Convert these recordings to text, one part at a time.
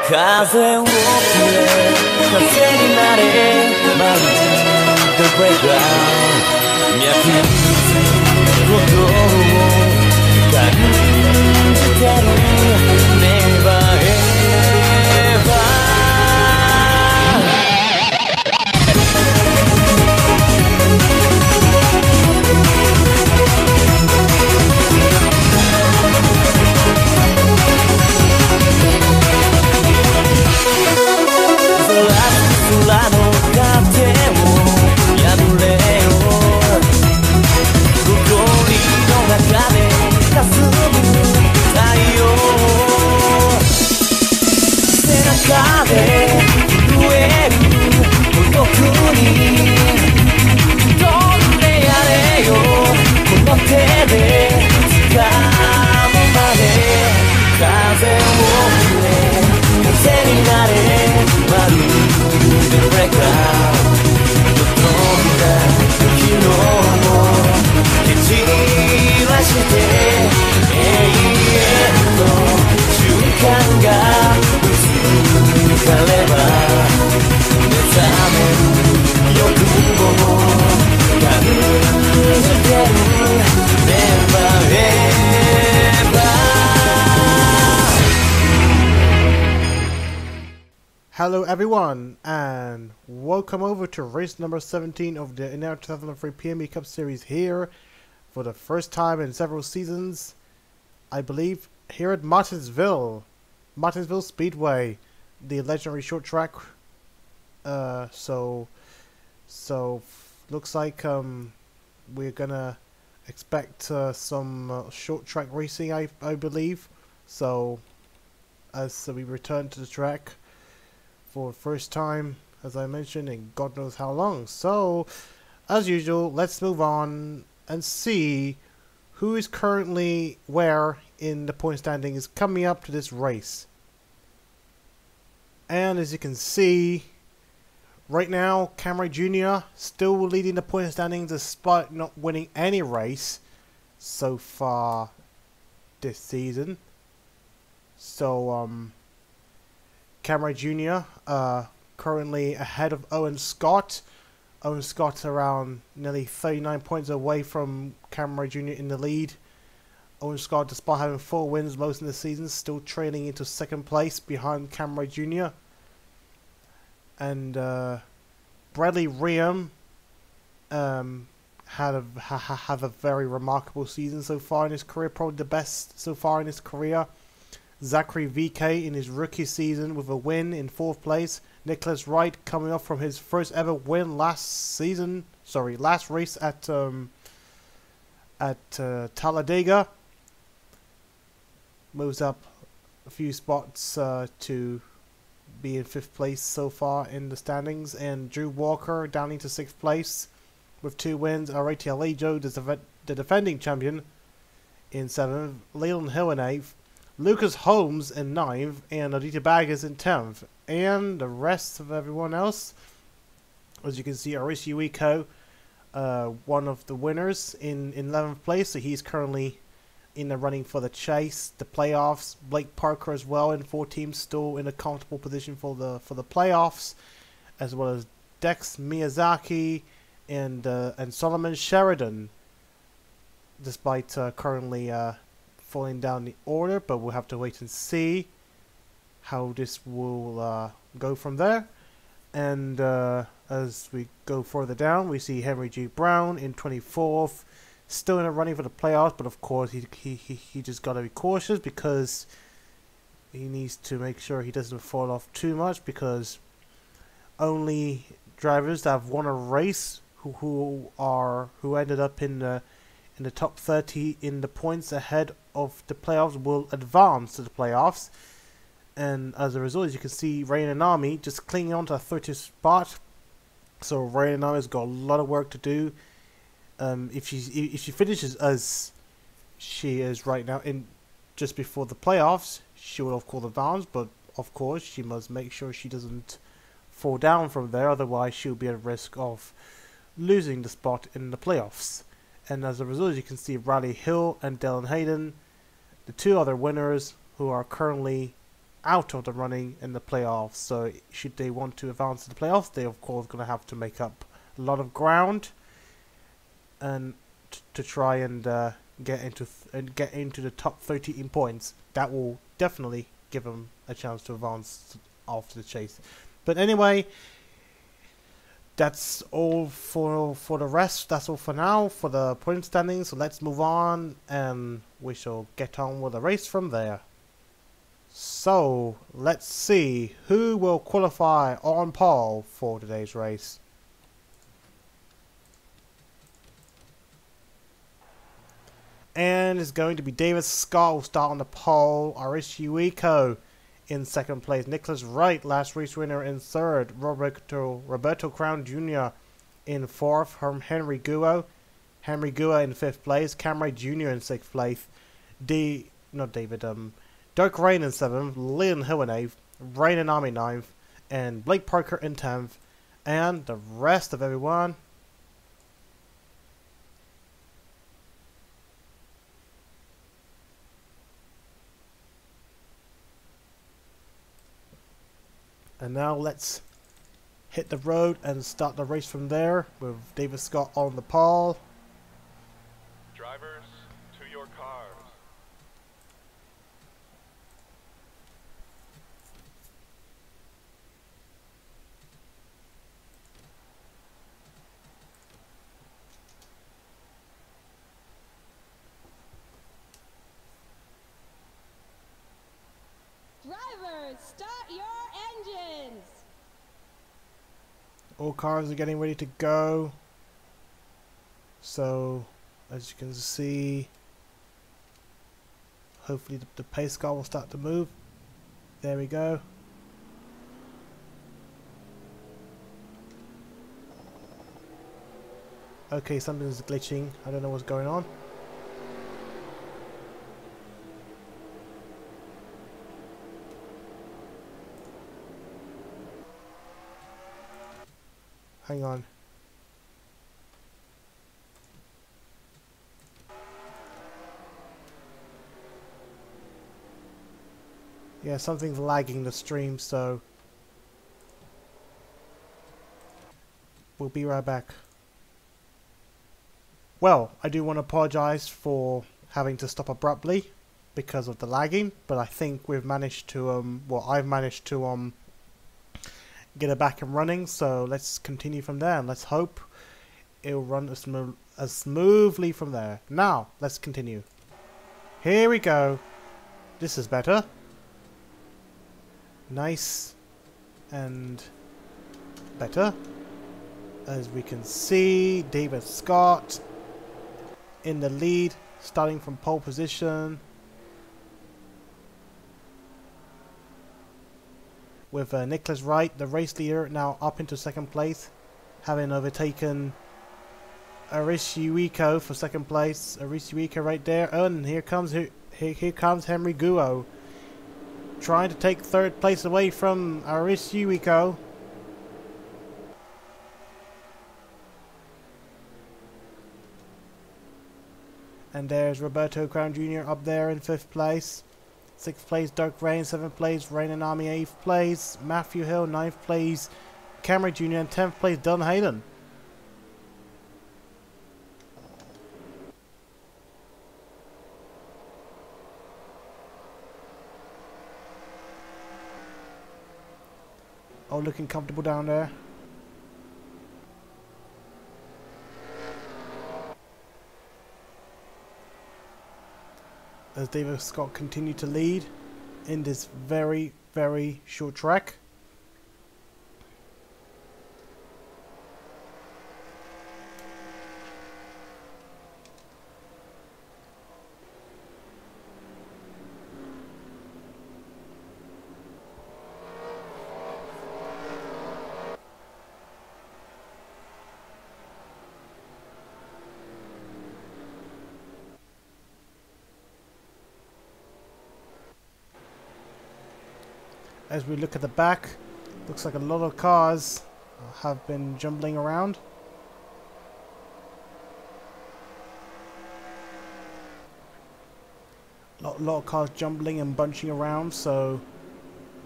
風をくれ風になれまるで Breakdown 脈打つことを感じてる Never ever空の盾を破れよ誇りの中で霞む太陽背中で震える孤独に飛んでやれよこの手で掴むまで風をくれ風になれまるThe breakout と飛んだ昨日も蹴散らして永遠の瞬間が移かれば目覚める欲望を感じてる Never ever Hello everyone, and welcome over to race number 17 of the NASCAR NR2003 PMU Cup Series here for the first time in several seasons, I believe, here at Martinsville Speedway, the legendary short track. So looks like we're gonna expect some short track racing, I believe. So as we return to the track for the first time, as I mentioned, in God knows how long. So, as usual, let's move on and see who is currently where in the point standings coming up to this race. And as you can see, right now, Camry Jr. still leading the point standings despite not winning any race so far this season. So, Camry Jr. Currently ahead of Owen Scott. Owen Scott around nearly 39 points away from Camry Jr. in the lead. Owen Scott, despite having 4 wins most of the season, still trailing into second place behind Camry Jr. And Bradley Riem had a very remarkable season so far in his career, probably the best so far in his career. Zachary VK in his rookie season with a win in 4th place. Nicholas Wright coming off from his first ever win last race at Talladega. Moves up a few spots to be in 5th place so far in the standings. And Drew Walker down into 6th place with 2 wins. Arati Alejo, the defending champion, in 7th. Leland Hill in 8th. Lucas Holmes in 9th, and Aditya Baggers in 10th. And the rest of everyone else, as you can see, Arishi Uiko, one of the winners, in 11th place, so he's currently in the running for the chase, the playoffs. Blake Parker as well in 14th, still in a comfortable position for the playoffs, as well as Dex Miyazaki and Solomon Sheridan, despite currently falling down the order, but we'll have to wait and see how this will go from there. And as we go further down, we see Henry G. Brown in 24th, still in a running for the playoffs, but of course he just got to be cautious because he needs to make sure he doesn't fall off too much, because only drivers that have won a race who ended up in the top 30 in the points ahead of the playoffs will advance to the playoffs. And as a result, as you can see, Rain Anami just clinging on to a 30th spot. So Rain Anami's got a lot of work to do. If she finishes as she is right now in just before the playoffs, she will of course advance. But of course, she must make sure she doesn't fall down from there. Otherwise, she'll be at risk of losing the spot in the playoffs. And as a result, you can see Riley Hill and Dylan Hayden, the 2 other winners who are currently out of the running in the playoffs. So should they want to advance to the playoffs, they of course going to have to make up a lot of ground and to try and get into the top 13 points. That will definitely give them a chance to advance after the chase. But anyway, that's all for the rest. That's all for now for the point standings. So let's move on, and we shall get on with the race from there. So let's see who will qualify on pole for today's race. And it's going to be David Scott will start on the pole. Arish Uiko in second place. Nicholas Wright, last race winner, in third. Roberto Crown Jr. in fourth. Henry Guo in fifth place. Camry Jr. in sixth place. Dirk Rain in seventh. Leon Hill in eighth. Rain and Army ninth. And Blake Parker in 10th. And the rest of everyone. And now let's hit the road and start the race from there with David Scott on the pole. Drivers, to your cars. Drivers, start your engines! All cars are getting ready to go. So, as you can see, hopefully the pace car will start to move. There we go. Okay, something's glitching. I don't know what's going on. Hang on. Yeah, something's lagging the stream, so we'll be right back. Well, I do want to apologize for having to stop abruptly because of the lagging, but I think we've managed to I've managed to get it back and running, so let's continue from there and let's hope it'll run as smoothly from there. Now, let's continue. Here we go. This is better. Nice and better. As we can see, David Scott in the lead, starting from pole position. With Nicholas Wright, the race leader, now up into second place, having overtaken Arish Uiko for second place. Arish Uiko right there. Oh, and here comes Henry Guo, trying to take third place away from Arish Uiko. And there's Roberto Crown Jr. up there in fifth place. 6th place, Dirk Rain. 7th place, Rain and Army. 8th place, Matthew Hill. 9th place, Camry Jr. And 10th place, Don Hayden. Oh, looking comfortable down there. As David Scott continued to lead in this very, very short track. As we look at the back, looks like a lot of cars have been jumbling around. A lot of cars jumbling and bunching around, so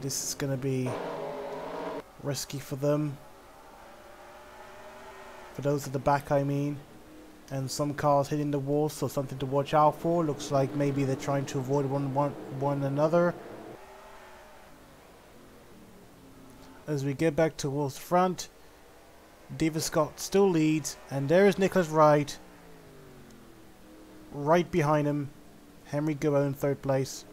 This is going to be risky for them. For those at the back, I mean. And some cars hitting the wall, so something to watch out for. Looks like maybe they're trying to avoid one another. As we get back towards the front, David Scott still leads, and there is Nicholas Wright right behind him. Henry Gilbo in third place.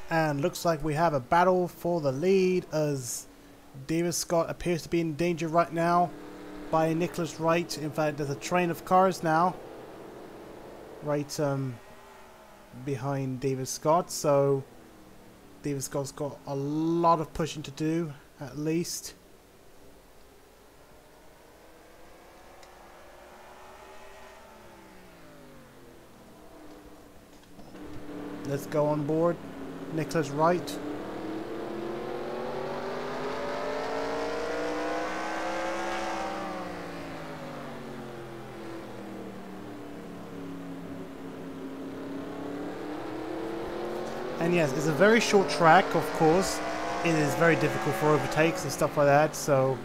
And looks like we have a battle for the lead, as David Scott appears to be in danger right now by Nicholas Wright. In fact, there's a train of cars now right behind David Scott, so David Scott's got a lot of pushing to do, at least. Let's go on board Nicholas Wright. And yes, it's a very short track, of course. It is very difficult for overtakes and stuff like that, so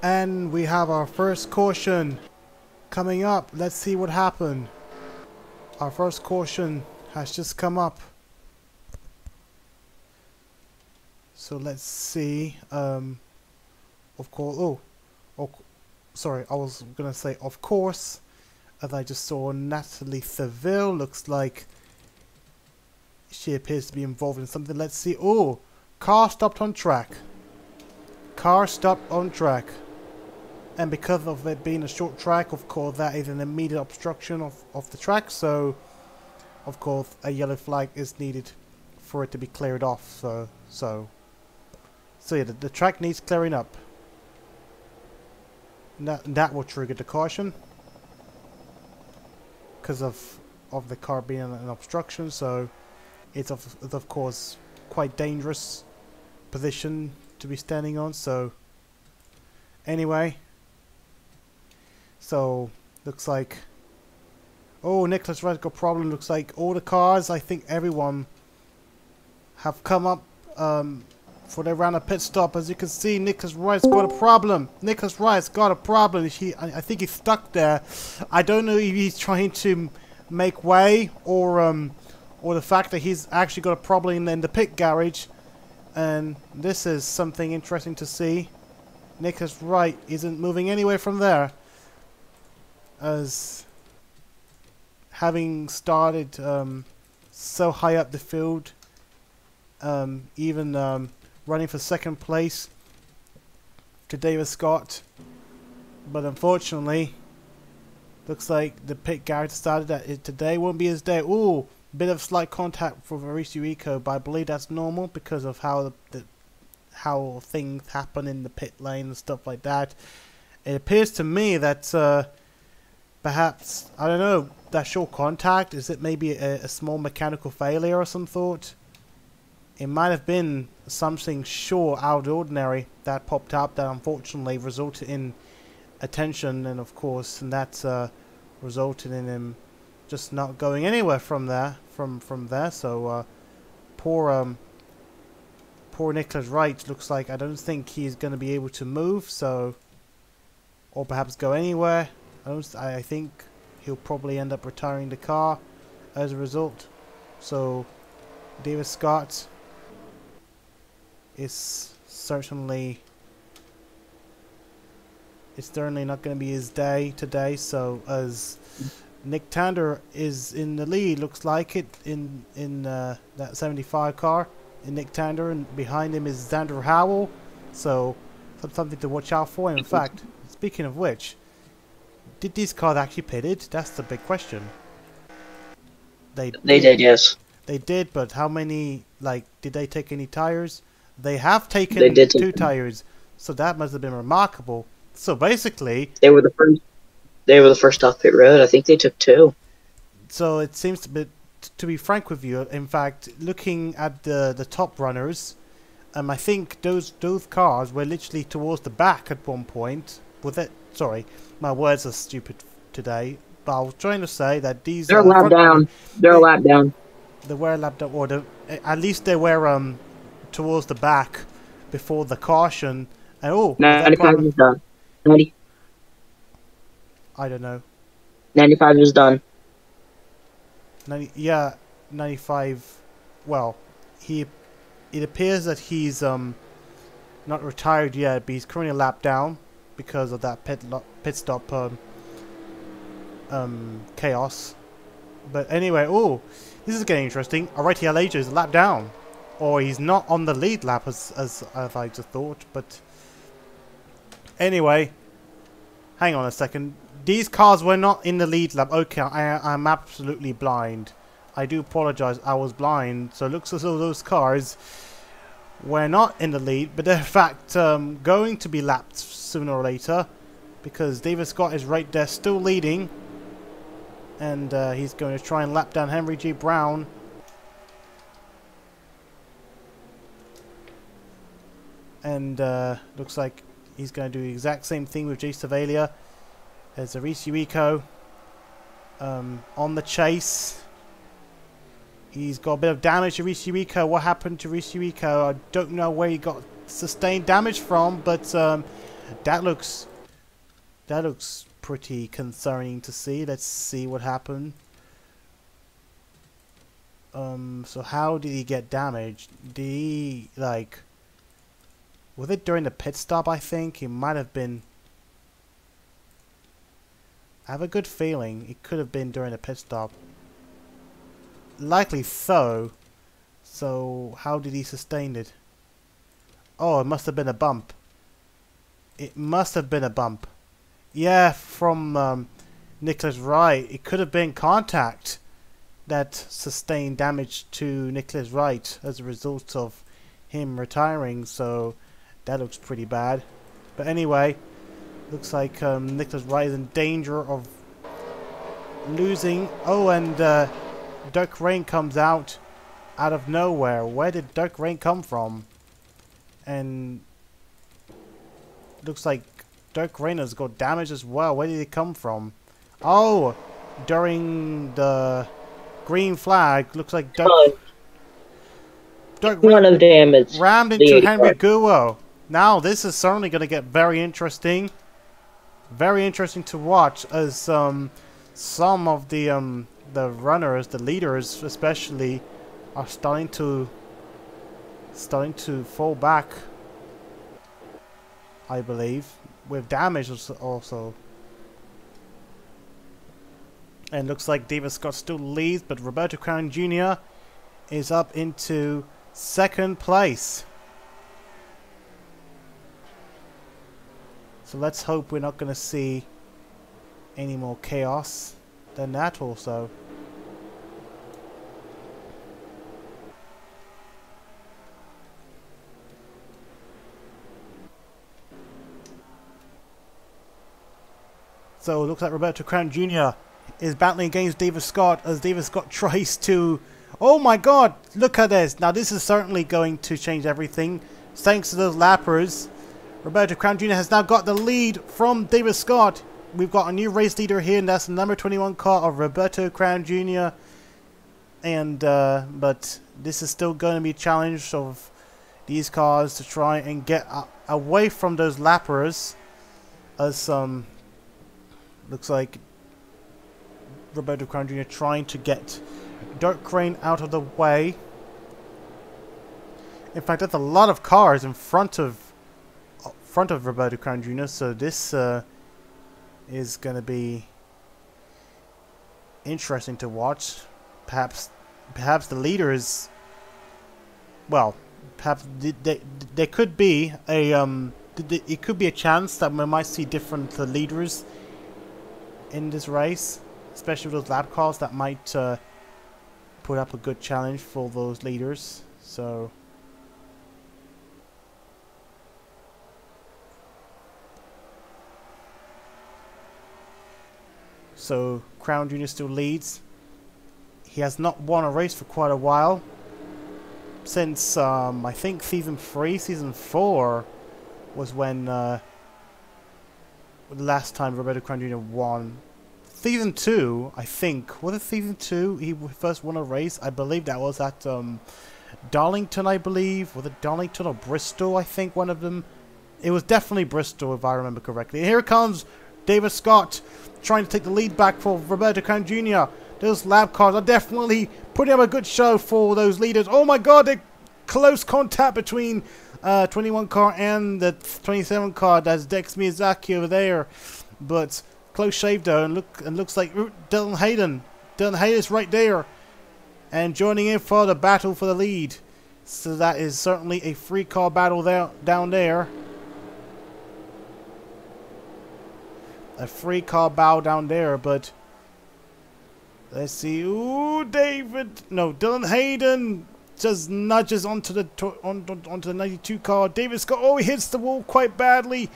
And we have our first caution coming up. Let's see what happened. Our first caution has just come up. So let's see. Of course. Sorry. I was gonna say of course. As I just saw Natalie Seville. Looks like she appears to be involved in something. Let's see. Oh, car stopped on track. Car stopped on track. And because of it being a short track, of course, that is an immediate obstruction of the track. So, of course, a yellow flag is needed for it to be cleared off. So yeah, the track needs clearing up. That will trigger the caution because of the car being an obstruction. So it's of course quite dangerous position to be standing on. So anyway, so looks like, oh, Nicholas Wright's got a problem. Looks like all the cars, I think everyone have come up for their round of pit stop. As you can see, Nicholas Wright's got a problem. Nicholas Wright's got a problem. I think he's stuck there. I don't know if he's trying to make way or the fact that he's actually got a problem in the pit garage. And this is something interesting to see. Nicholas Wright isn't moving anywhere from there, as having started so high up the field, even running for second place to David Scott, but unfortunately looks like the pit garage decided that today won't be his day. Ooh, bit of slight contact for Rico, but I believe that's normal because of how how things happen in the pit lane and stuff like that. It appears to me that perhaps, I don't know, that short contact, is it maybe a small mechanical failure or some sort? It might have been something sure out of the ordinary that popped up that unfortunately resulted in attention, and of course, and that's resulted in him just not going anywhere from there. So poor Nicholas Wright looks like, I don't think he's going to be able to move, so, or perhaps go anywhere. I think he'll probably end up retiring the car as a result. So David Scott is certainly not going to be his day today. So as Nick Tander is in the lead, looks like it, in that 75 car, in Nick Tander, and behind him is Xander Howell. So something to watch out for. And in fact, speaking of which, did these cars actually pitted? That's the big question. They did, yes. They did, but how many, like, did they take any tires? They have taken 2 tires, so that must have been remarkable. So basically, they were the first off pit road. I think they took 2. So it seems to be frank with you, in fact, looking at the top runners, I think those cars were literally towards the back at one point. Sorry, my words are stupid today, but I was trying to say that these are lap down. They're a lap down. They were a lap down, or at least they were towards the back before the caution. And oh, 95 is done. 90. I don't know. 95 is done. 95. Well, it appears that he's not retired yet, but he's currently a lap down because of that pit stop chaos. But anyway, oh, this is getting interesting. Alrighty, Elijah is a lap down, or he's not on the lead lap as I just thought. But anyway, hang on a second. These cars were not in the lead lap. Okay, I'm absolutely blind. I do apologize. I was blind. So it looks as though those cars were not in the lead, but they're in fact going to be lapped sooner or later, because David Scott is right there still leading, and he's going to try and lap down Henry G. Brown. And looks like he's going to do the exact same thing with Jay Savalia as Rico on the chase. He's got a bit of damage to Rico. What happened to Rico? I don't know where he got sustained damage from, but That looks pretty concerning to see. Let's see what happened. So how did he get damaged? Did he, like, was it during the pit stop? I think it might have been. I have a good feeling it could have been during the pit stop. Likely so. So how did he sustain it? Oh, it must have been a bump. It must have been a bump. Yeah, from Nicholas Wright. It could have been contact that sustained damage to Nicholas Wright as a result of him retiring. So that looks pretty bad. But anyway, looks like Nicholas Wright is in danger of losing. Oh, and Dirk Rain comes out of nowhere. Where did Dirk Rain come from? And looks like Dirk Rain has got damage as well. Where did he come from? Oh, during the green flag, looks like Dirk Rain damage rammed into Henry Guo. Now this is certainly going to get very interesting. Very interesting to watch, as some of the runners, the leaders especially, are starting to fall back, I believe, with damage also. And looks like David Scott still leads, but Roberto Crown Jr. is up into second place. So let's hope we're not going to see any more chaos than that also. So it looks like Roberto Crown Jr. is battling against David Scott, as David Scott tries to... Oh my god, look at this. Now this is certainly going to change everything. Thanks to those lappers, Roberto Crown Jr. has now got the lead from David Scott. We've got a new race leader here, and that's the number 21 car of Roberto Crown Jr. And but this is still going to be a challenge of these cars to try and get away from those lappers, as looks like Roberto Crown Jr. trying to get Dirk Crane out of the way. In fact, there's a lot of cars in front of Roberto Crown Jr. So this is going to be interesting to watch. Perhaps the leaders. Well, perhaps there could be a it could be a chance that we might see different leaders in this race, especially with those lap cars that might put up a good challenge for those leaders. So Crown Jr. still leads. He has not won a race for quite a while, since I think season 3, season 4 was when the last time Roberto Crown Jr. won. Season 2, I think. Was it season 2 he first won a race? I believe that was at Darlington, I believe. Was it Darlington or Bristol? I think one of them. It was definitely Bristol, if I remember correctly. And here comes David Scott trying to take the lead back for Roberto Crown Jr. Those lap cars are definitely putting up a good show for those leaders. Oh my god, the close contact between 21 car and the 27 car. That's Dex Miyazaki over there. But close shave though, and looks like Dylan Hayden. Dylan Hayden is right there and joining in for the battle for the lead. So that is certainly a 3-car battle there down there. A 3-car battle down there, but let's see. Ooh, Dylan Hayden just nudges onto the onto the 92 car. David Scott, oh, he hits the wall quite badly.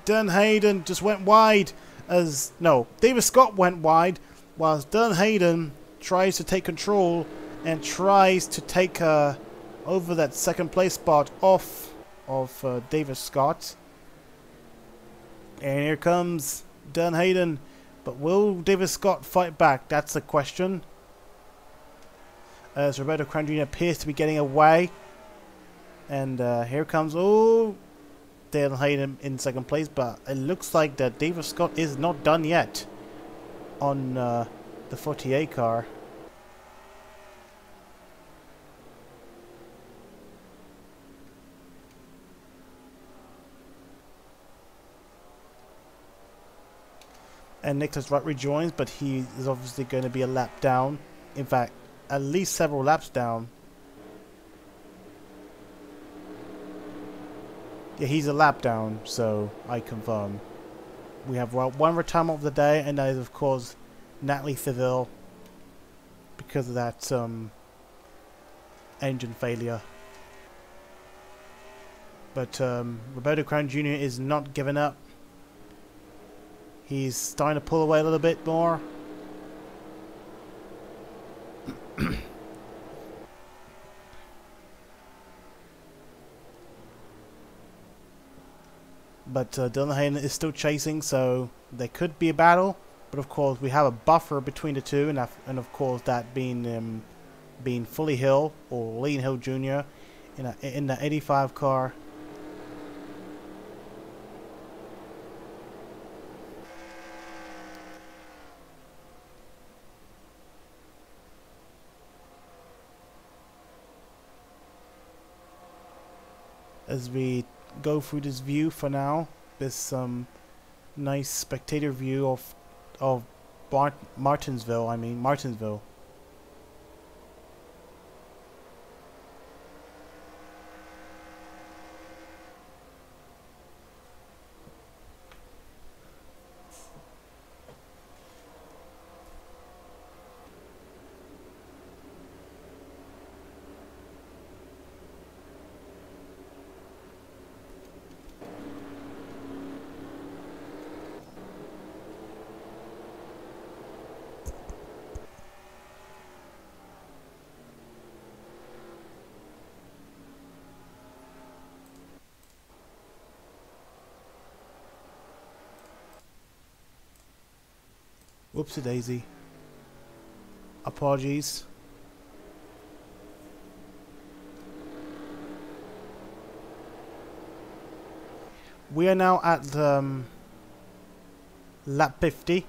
Dylan Hayden just went wide. David Scott went wide, whilst Dylan Hayden tries to take control and tries to take over that second place spot off of David Scott. And here comes Dylan Hayden. But will David Scott fight back? That's the question. As Roberto Crown Jr. appears to be getting away. And here comes... Oh! Dale Hayden in second place, but it looks like that David Scott is not done yet on the 48 car. And Nicholas Wright rejoins, but he is obviously going to be a lap down. In fact, at least several laps down. Yeah, he's a lap down, so I confirm. We have one retirement of the day, and that is, of course, Natalie Seville, because of that engine failure. But Roberto Crown Jr. is not giving up. He's starting to pull away a little bit more. But Dylan Hayden is still chasing, so there could be a battle. But of course, we have a buffer between the two, and of course that being Fully Hill or Lean Hill Jr. in the 85 car. As we go through this view for now, this nice spectator view of Martinsville. I mean Martinsville. Whoopsie daisy. Apologies. We are now at lap 50.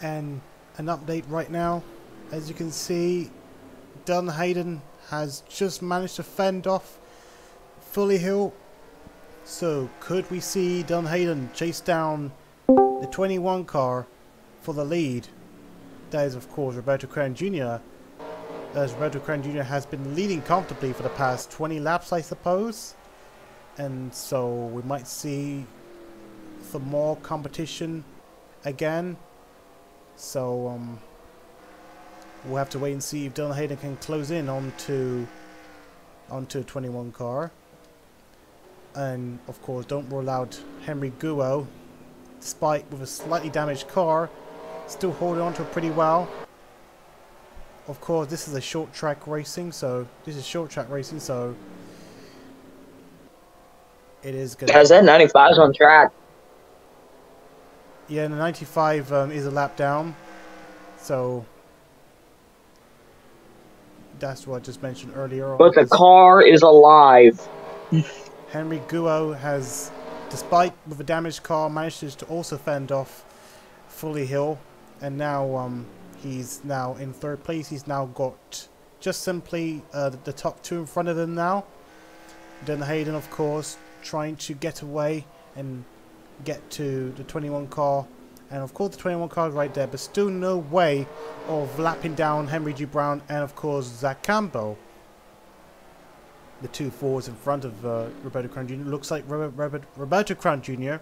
And an update right now, as you can see, Dunhayden has just managed to fend off Fully Hill. So could we see Dunhayden chase down the 21 car for the lead? That is of course Roberto Crown Jr. As Roberto Crown Jr. has been leading comfortably for the past 20 laps, I suppose. And so we might see some more competition again. So we'll have to wait and see if Dylan Hayden can close in onto a 21 car. And of course don't rule out Henry Guo, despite with a slightly damaged car, still holding on to it pretty well. Of course this is a short track racing, so it is going to... Has that 95's on track? Yeah, and the 95 is a lap down, so that's what I just mentioned earlier. But the car is alive. Henry Guo has, despite with a damaged car, manages to also fend off Fully Hill, and now he's now in third place. He's now got just simply the top two in front of him now. Then Hayden, of course, trying to get away and get to the 21 car, and of course the 21 car is right there, but still no way of lapping down Henry G. Brown and of course Zach Campbell. The two fours in front of Roberto Crown Jr. Looks like Roberto Crown Jr.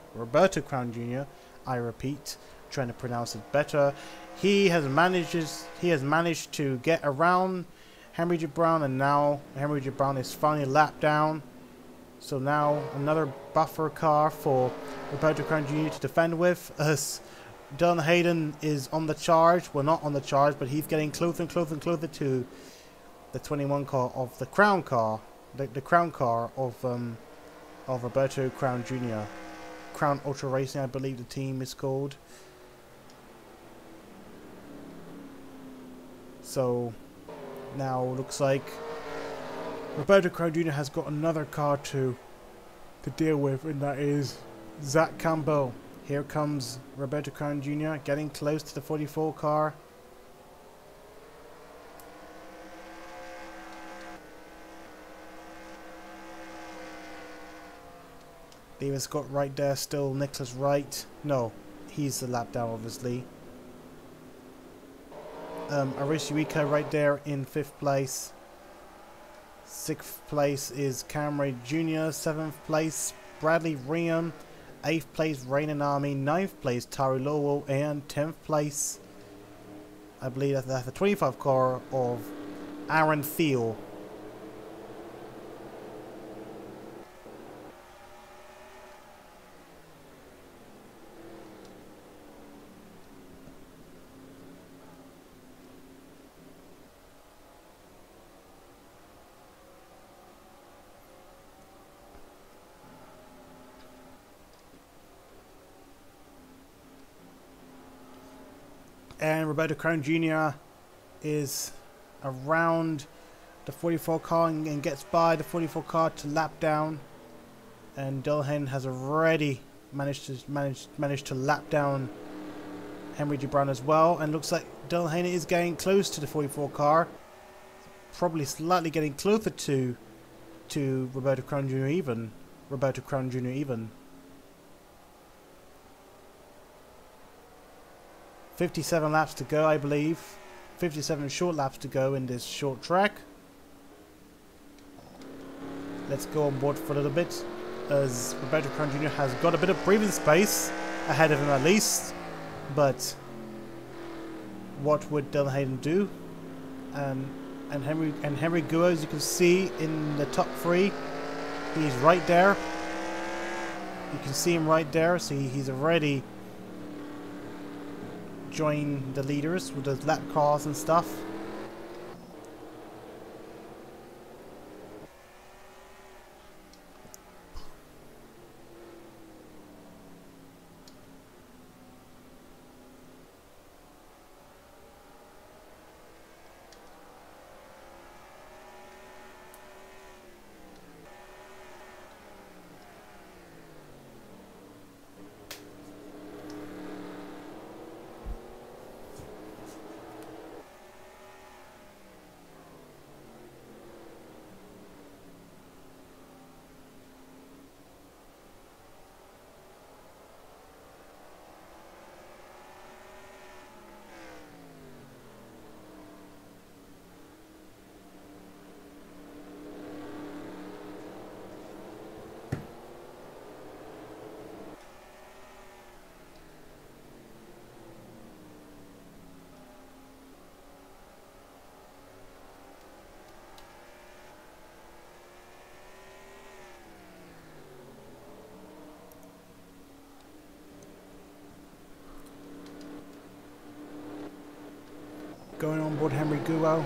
I repeat, trying to pronounce it better. He has managed to get around Henry G. Brown, and now Henry G. Brown is finally lapped down. So now another buffer car for Roberto Crown Jr. to defend with, as Dylan Hayden is on the charge. Well, not on the charge, but he's getting closer and closer and closer to the 21 car of the Crown car, the Crown car of Roberto Crown Jr. Crown Ultra Racing, I believe the team is called. So now looks like Roberto Crown Jr. has got another car to deal with, and that is Zach Campbell. Here comes Roberto Crown Jr. getting close to the 44 car. David Scott right there, still Nicholas Wright. No, he's the lap down obviously. Arishiyuka right there in 5th place. 6th place is Camry Jr. 7th place Bradley Rian. 8th place Rainan Army. 9th place Tari Lowell. And 10th place, I believe that's the 25 car of Aaron Thiel. And Roberto Crown Jr. is around the 44 car and gets by the 44 car to lap down. And Dillon has already managed to lap down Henry G. Brown as well. And looks like Dillon is getting close to the 44 car, probably slightly getting closer to Roberto Crown Jr. even. 57 laps to go, I believe. 57 short laps to go in this short track. Let's go on board for a little bit, as Roberto Crown Jr. has got a bit of breathing space ahead of him at least. But what would Dylan Hayden do? And Henry Guo, as you can see in the top 3, he's right there. You can see him right there. So he's already join the leaders with those lap cars and stuff. going on board Henry Guo.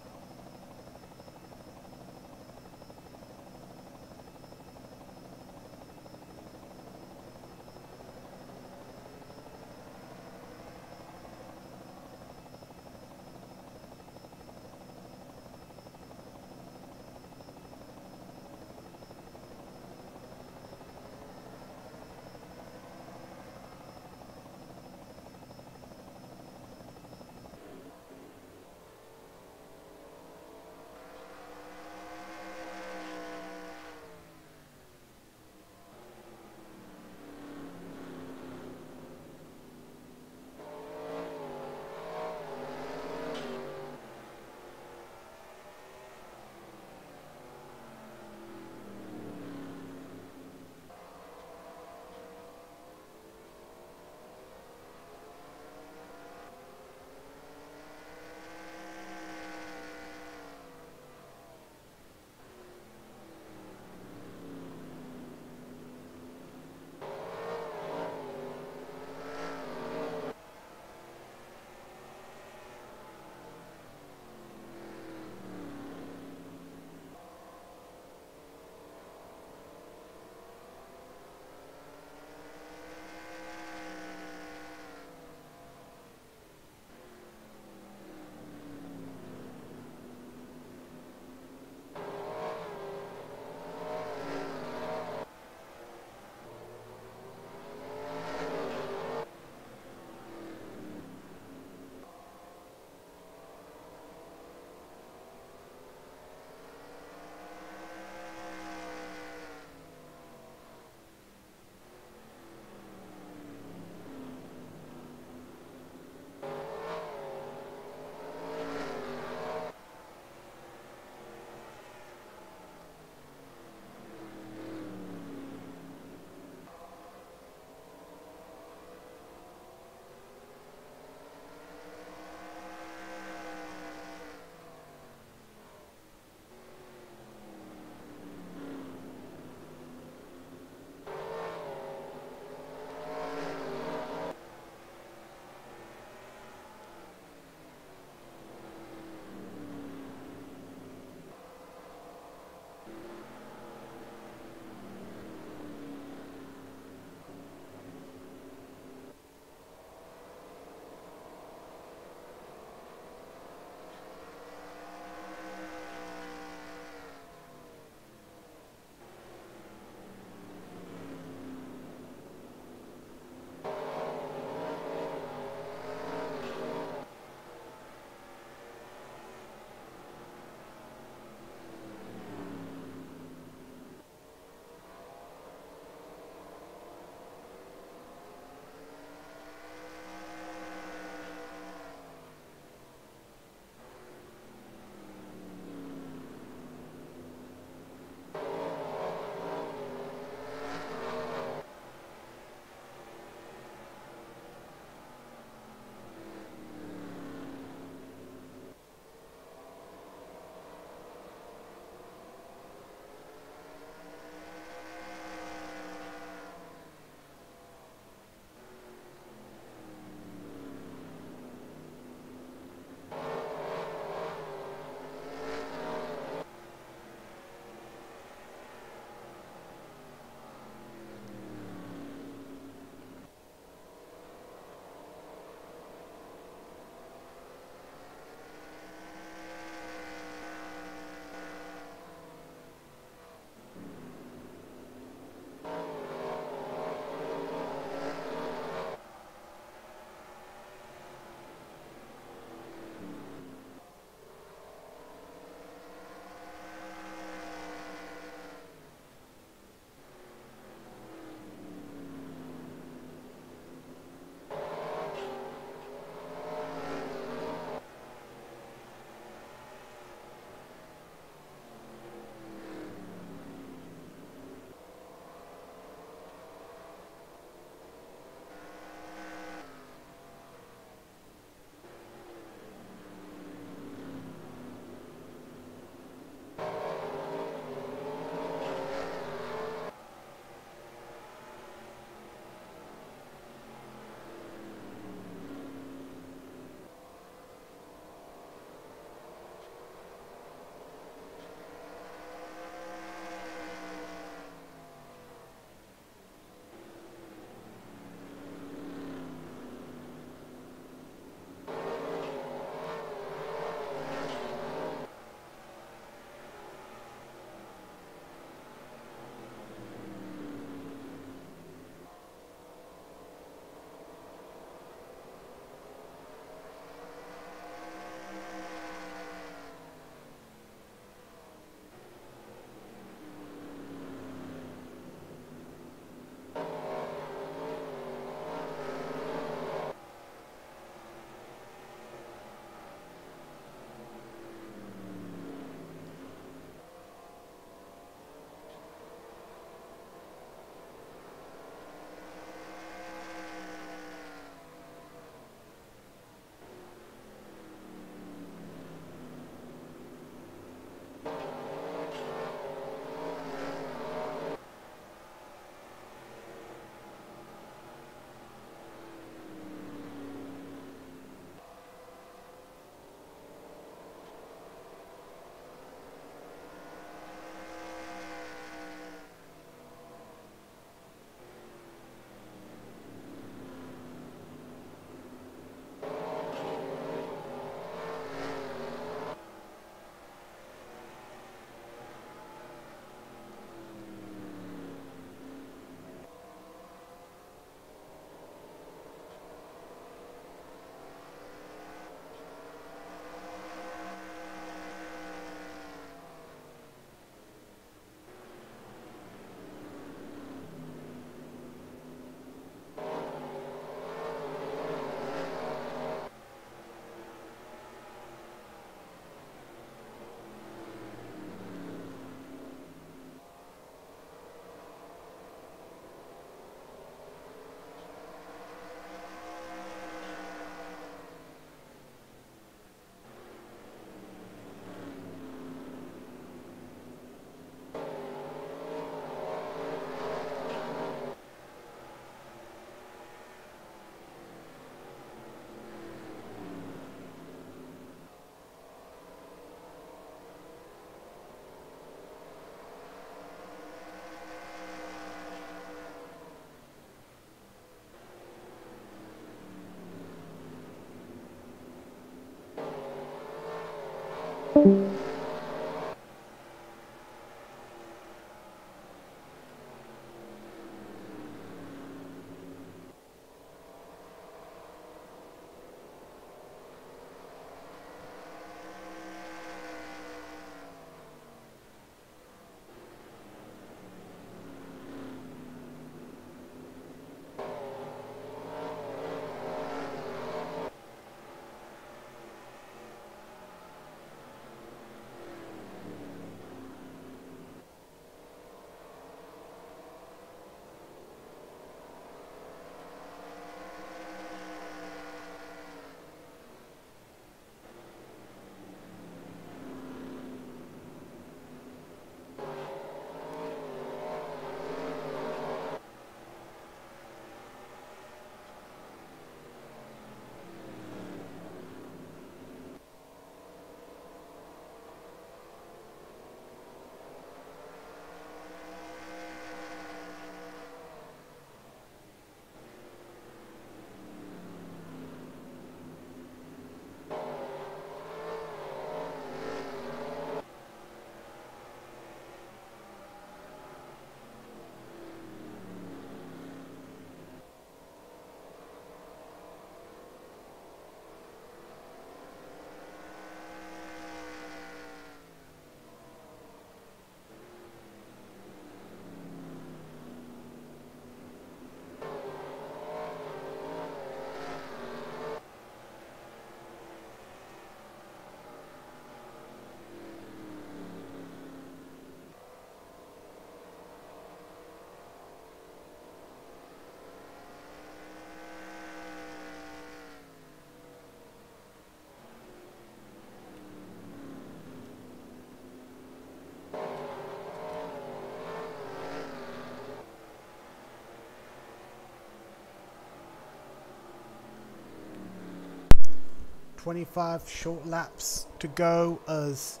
25 short laps to go as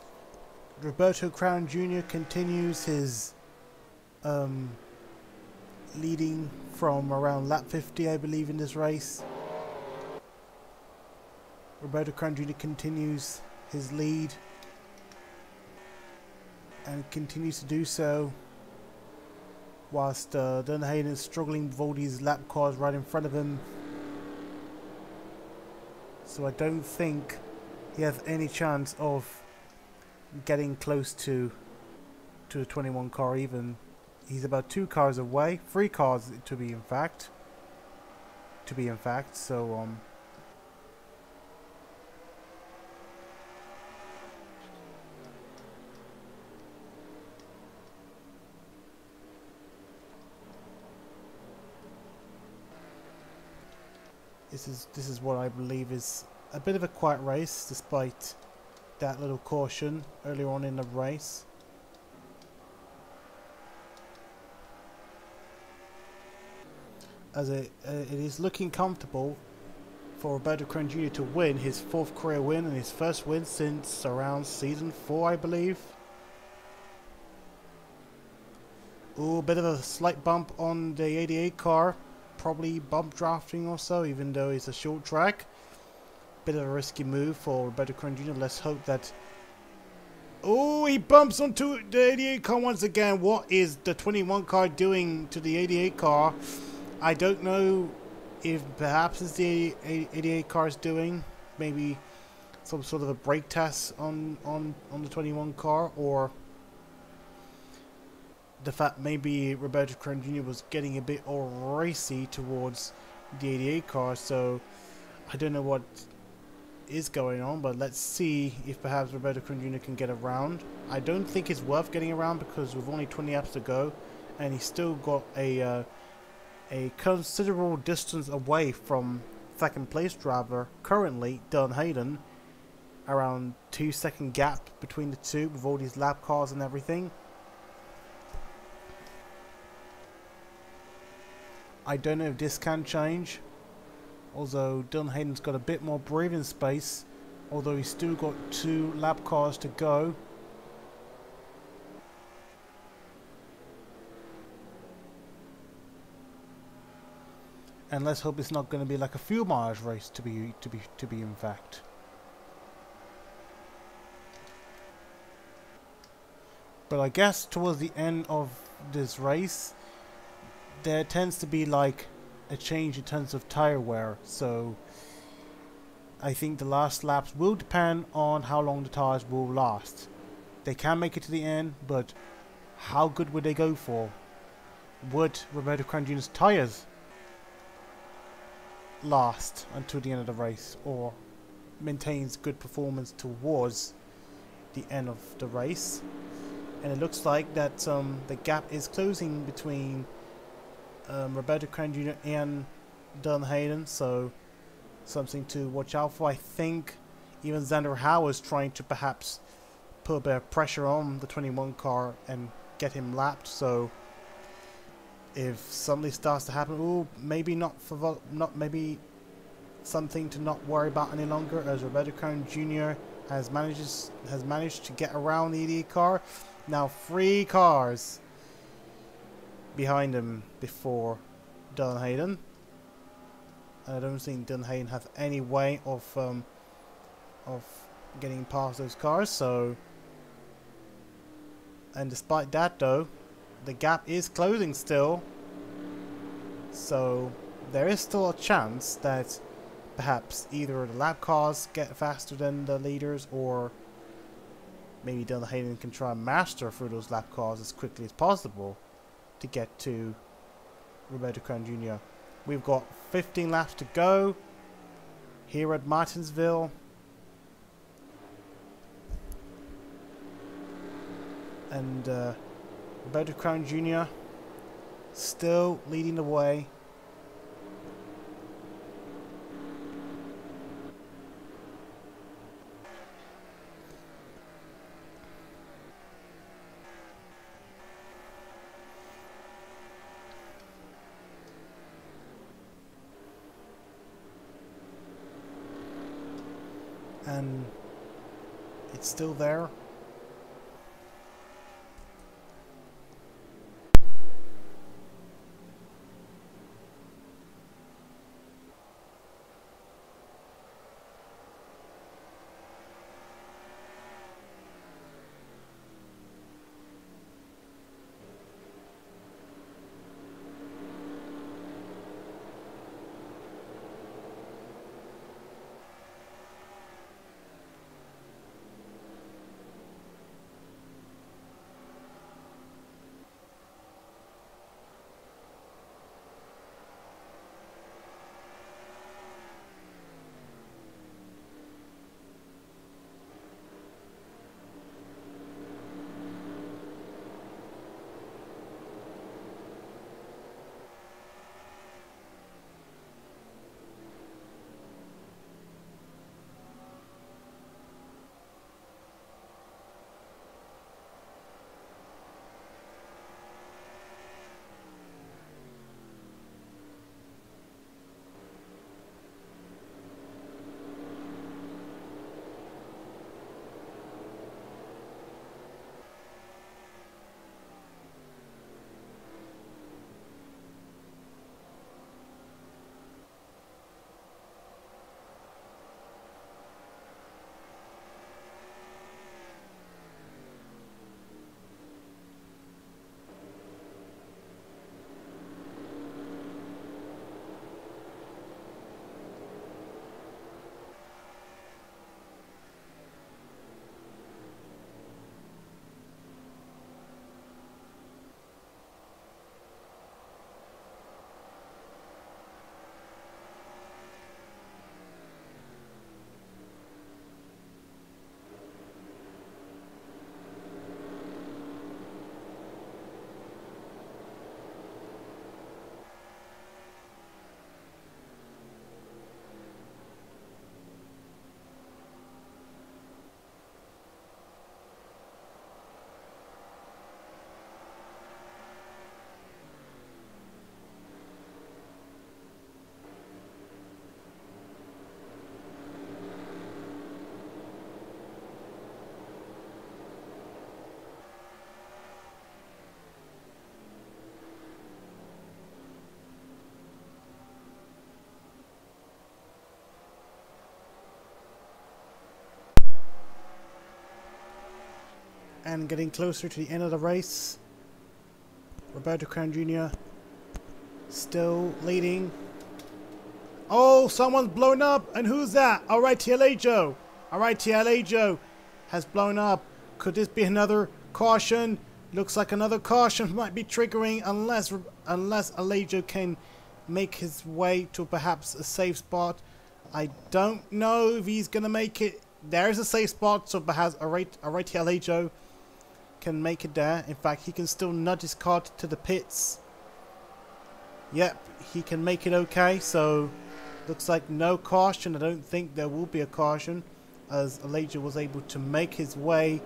Roberto Crown Jr. continues his leading from around lap 50, I believe, in this race. Roberto Crown Jr. continues his lead and continues to do so whilst Dylan Hayden is struggling with all these lap cars right in front of him. So I don't think he has any chance of getting close to the 21 car even. He's about 2 cars away, 3 cars to be in fact. So this is what I believe is a bit of a quiet race, despite that little caution earlier on in the race. As it is looking comfortable for Roberto Crown Jr. to win his 4th career win and his first win since around season 4, I believe. Ooh, a bit of a slight bump on the 88 car. Probably bump drafting or so, even though it's a short track. Bit of a risky move for Roberto Crown Jr. Let's hope that... Oh, he bumps onto the 88 car once again. What is the 21 car doing to the 88 car? I don't know if perhaps it's the 88 car is doing. Maybe some sort of a brake test on the 21 car, or the fact maybe Roberto Crown Jr. was getting a bit all racy towards the 88 car. So I don't know what is going on, but let's see if perhaps Roberto Crown Jr. can get around. I don't think it's worth getting around because with only 20 laps to go, and he's still got a considerable distance away from 2nd place driver currently, Dylan Hayden. Around 2-second gap between the two with all these lap cars and everything. I don't know if this can change, although Dylan Hayden's got a bit more breathing space, although he's still got 2 lap cars to go. And let's hope it's not going to be like a fuel mileage race to be in fact. But I guess towards the end of this race, there tends to be like a change in terms of tire wear. So I think the last laps will depend on how long the tires will last. They can make it to the end, but how good would they go for? Would Roberto Crown Jr.'s tires last until the end of the race, or maintains good performance towards the end of the race? And it looks like that the gap is closing between Roberto Crown Jr. and Dylan Hayden, so something to watch out for. I think even Xander Howe is trying to perhaps put a bit of pressure on the 21 car and get him lapped. So if something starts to happen, ooh, maybe maybe something to not worry about any longer, as Roberto Crown Jr. has managed to get around the 88 car. Now 3 cars behind him before Dylan Hayden. I don't think Dylan Hayden has any way of getting past those cars. So, and despite that though, the gap is closing still. So there is still a chance that perhaps either the lap cars get faster than the leaders, or maybe Dylan Hayden can try and master through those lap cars as quickly as possible to get to Roberto Crown Jr. We've got 15 laps to go here at Martinsville. And Roberto Crown Jr. still leading the way. and it's still there. And getting closer to the end of the race. Roberto Crown Jr. still leading. Oh, someone's blown up, and who's that? Alright, TLA Joe. Alright, TLA Joe has blown up. Could this be another caution? Looks like another caution might be triggering unless Alejo can make his way to perhaps a safe spot. I don't know if he's gonna make it. There's a safe spot, so perhaps alright, Alejo can make it there. In fact, he can still nudge his car to the pits. Yep, he can make it okay. So looks like no caution. I don't think there will be a caution, as Alejo was able to make his way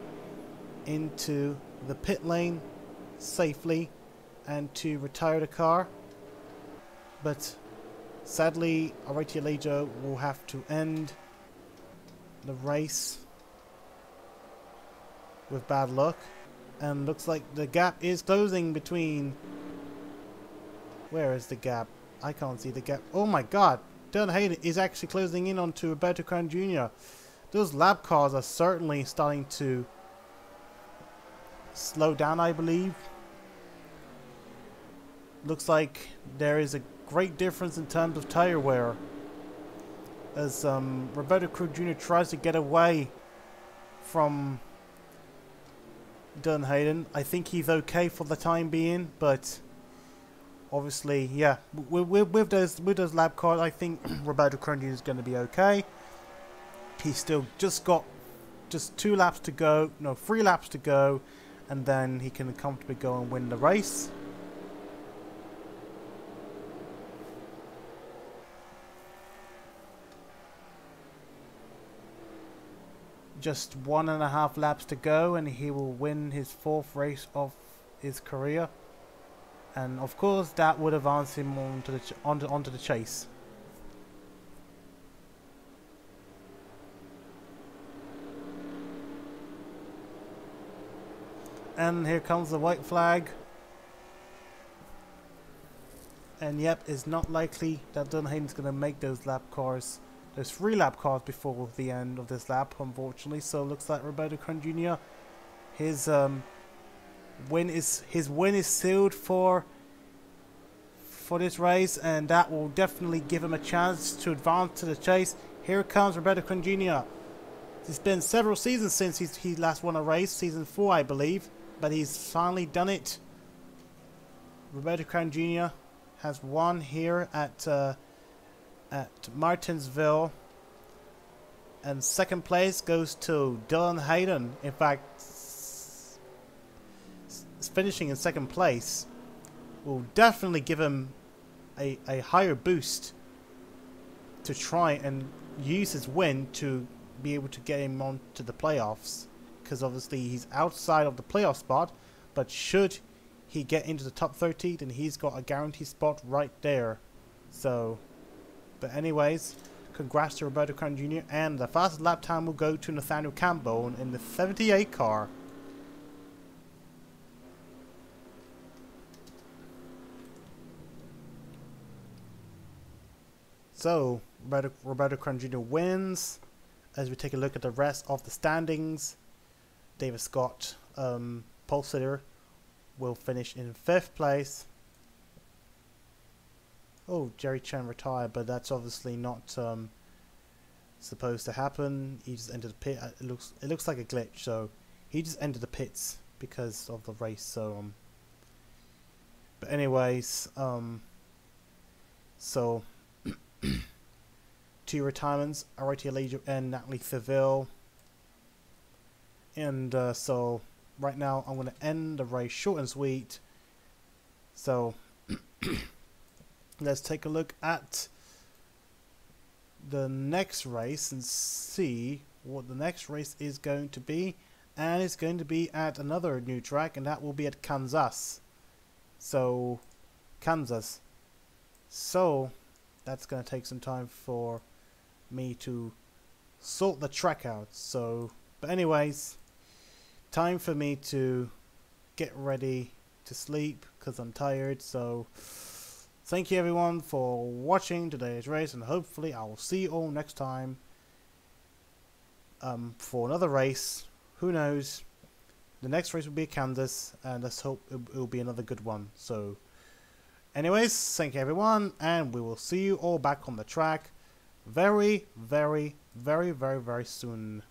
into the pit lane safely and to retire the car. But sadly, Alrighty Alejo will have to end the race with bad luck. And looks like the gap is closing between... Where is the gap? I can't see the gap. Oh my god! Dylan Hayden is actually closing in onto Roberto Crown Jr. Those lap cars are certainly starting to slow down, I believe. Looks like there is a great difference in terms of tire wear, as Roberto Crown Jr. tries to get away from Dylan Hayden. I think he's okay for the time being, but obviously, yeah, with those lap cars, I think Roberto Crown Jr. is going to be okay. He's still just got 2 laps to go, no, 3 laps to go, and then he can comfortably go and win the race. Just 1.5 laps to go, and he will win his 4th race of his career. And of course, that would advance him onto the chase. And here comes the white flag. And yep, it's not likely that Dunhaven's going to make those lap cars. There's 3 lap cars before the end of this lap, unfortunately. So it looks like Roberto Kron Jr. His win is sealed for this race, and that will definitely give him a chance to advance to the chase. Here comes Roberto Kron Jr. It's been several seasons since he last won a race, season 4 I believe, but he's finally done it. Roberto Kron Jr. has won here at Martinsville, and second place goes to Dylan Hayden. In fact, finishing in second place will definitely give him a higher boost to try and use his win to be able to get him on to the playoffs, because obviously he's outside of the playoff spot, but should he get into the top 30, then he's got a guaranteed spot right there. So, but anyways, congrats to Roberto Kron Jr. and the fastest lap time will go to Nathaniel Campbell in the 78 car. So, Roberto Kron Jr. wins. As we take a look at the rest of the standings, David Scott, pole sitter, will finish in 5th place. Oh, Jerry Chen retired, but that's obviously not supposed to happen. He just entered the pit. It looks like a glitch, so he just entered the pits because of the race. So, but anyways, so 2 retirements: Arati Alejo and Natalie Seville. And so right now I'm going to end the race short and sweet. So let's take a look at the next race and see what the next race is going to be. And it's going to be at another new track, and that will be at Kansas. So Kansas. So that's going to take some time for me to sort the track out. So, but anyways, time for me to get ready to sleep because I'm tired. So thank you everyone for watching today's race, and hopefully I will see you all next time for another race. Who knows, the next race will be Kansas, and let's hope it will be another good one. So anyways, thank you everyone, and we will see you all back on the track very, very, very, very, very soon.